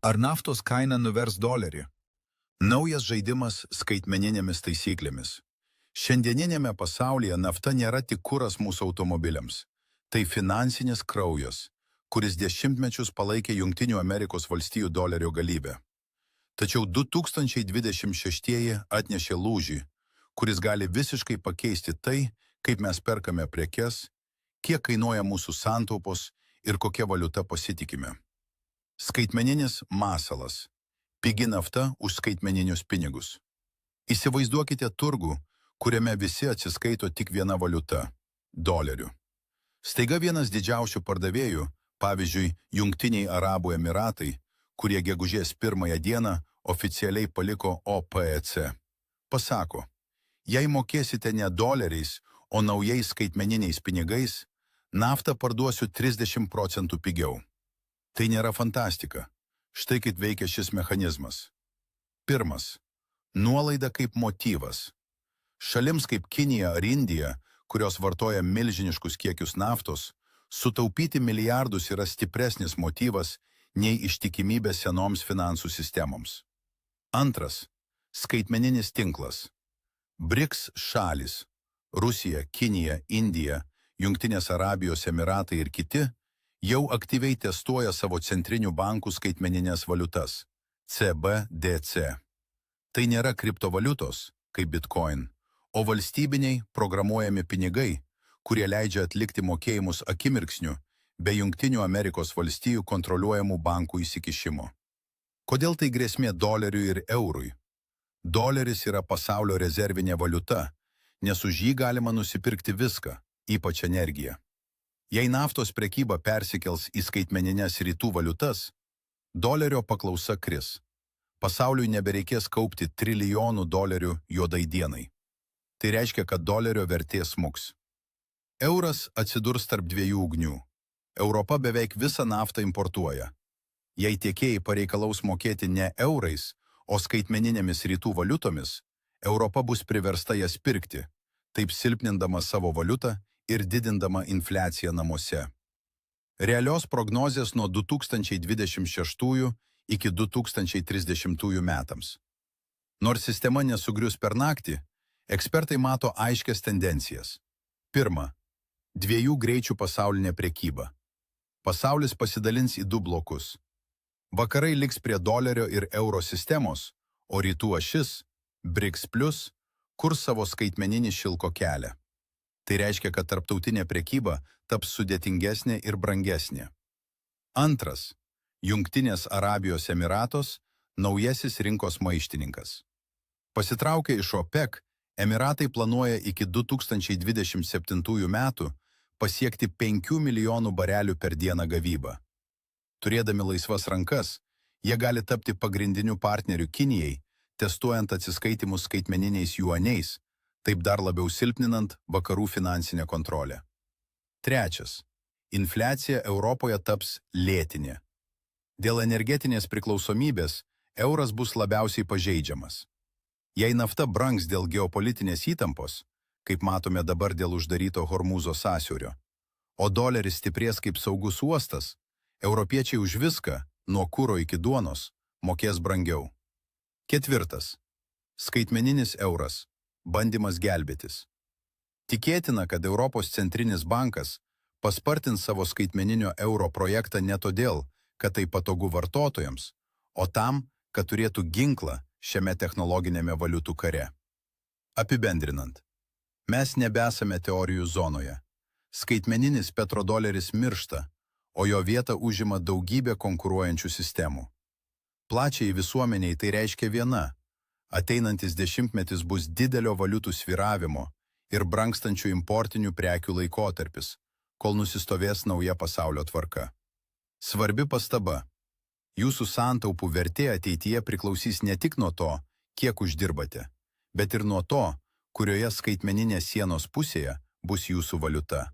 Ar naftos kaina nuvers dolerį? Naujas žaidimas skaitmeninėmis taisyklėmis. Šiandieninėme pasaulyje nafta nėra tik kuras mūsų automobiliams. Tai finansinis kraujas, kuris dešimtmečius palaikė Jungtinių Amerikos valstijų dolerio galybę. Tačiau 2026 atnešė lūžį, kuris gali visiškai pakeisti tai, kaip mes perkame prekes, kiek kainuoja mūsų santaupos ir kokia valiuta pasitikime. Skaitmeninis masalas. Pigi nafta už skaitmeninius pinigus. Įsivaizduokite turgų, kuriame visi atsiskaito tik viena valiuta – doleriu. Staiga vienas didžiausių pardavėjų, pavyzdžiui, Jungtiniai Arabų Emiratai, kurie gegužės 1 dieną oficialiai paliko OPEC, pasako, jei mokėsite ne doleriais, o naujais skaitmeniniais pinigais, naftą parduosiu 30% pigiau. Tai nėra fantastika. Štai kaip veikia šis mechanizmas. Pirmas. Nuolaida kaip motyvas. Šalims kaip Kinija ar Indija, kurios vartoja milžiniškus kiekius naftos, sutaupyti milijardus yra stipresnis motyvas nei ištikimybė senoms finansų sistemoms. Antras. Skaitmeninis tinklas. BRICS šalis – Rusija, Kinija, Indija, Jungtinės Arabijos Emiratai ir kiti – jau aktyviai testuoja savo centrinių bankų skaitmeninės valiutas – CBDC. Tai nėra kriptovaliutos, kaip Bitcoin, o valstybiniai programuojami pinigai, kurie leidžia atlikti mokėjimus akimirksniu be Jungtinių Amerikos valstijų kontroliuojamų bankų įsikišimo. Kodėl tai grėsmė doleriui ir eurui? Doleris yra pasaulio rezervinė valiuta, nes už jį galima nusipirkti viską, ypač energiją. Jei naftos prekyba persikels į skaitmenines rytų valiutas, dolerio paklausa kris. Pasauliui nebereikės kaupti trilijonų dolerių juodai dienai. Tai reiškia, kad dolerio vertė smuks. Euras atsidurs tarp dviejų ugnių. Europa beveik visą naftą importuoja. Jei tiekėjai pareikalaus mokėti ne eurais, o skaitmeninėmis rytų valiutomis, Europa bus priversta jas pirkti, taip silpnindama savo valiutą ir didindama infliaciją namuose. Realios prognozės nuo 2026 iki 2030 metams. Nors sistema nesugrius per naktį, ekspertai mato aiškias tendencijas. Pirma, dviejų greičių pasaulinė prekyba. Pasaulis pasidalins į du blokus. Vakarai liks prie dolerio ir euro sistemos, o rytų ašis, BRICS+, kurs savo skaitmeninį šilko kelią. Tai reiškia, kad tarptautinė prekyba taps sudėtingesnė ir brangesnė. Antras. Jungtinės Arabijos Emiratos – naujasis rinkos maištininkas. Pasitraukę iš OPEC, Emiratai planuoja iki 2027 metų pasiekti 5 milijonų barelių per dieną gavybą. Turėdami laisvas rankas, jie gali tapti pagrindiniu partneriu Kinijai, testuojant atsiskaitimus skaitmeniniais juaniais, taip dar labiau silpninant vakarų finansinę kontrolę. Trečias. Infliacija Europoje taps lėtinė. Dėl energetinės priklausomybės euras bus labiausiai pažeidžiamas. Jei nafta brangs dėl geopolitinės įtampos, kaip matome dabar dėl uždaryto Hormūzo sąsiaurio, o doleris stiprės kaip saugus uostas, europiečiai už viską, nuo kuro iki duonos, mokės brangiau. Ketvirtas. Skaitmeninis euras. Bandymas gelbėtis. Tikėtina, kad Europos centrinis bankas paspartins savo skaitmeninio euro projektą ne todėl, kad tai patogu vartotojams, o tam, kad turėtų ginklą šiame technologinėme valiutų kare. Apibendrinant, mes nebesame teorijų zonoje. Skaitmeninis petrodoleris miršta, o jo vietą užima daugybė konkuruojančių sistemų. Plačiai visuomeniai tai reiškia viena. Ateinantis dešimtmetis bus didelio valiutų svyravimo ir brangstančių importinių prekių laikotarpis, kol nusistovės nauja pasaulio tvarka. Svarbi pastaba. Jūsų santaupų vertė ateityje priklausys ne tik nuo to, kiek uždirbate, bet ir nuo to, kurioje skaitmeninės sienos pusėje bus jūsų valiuta.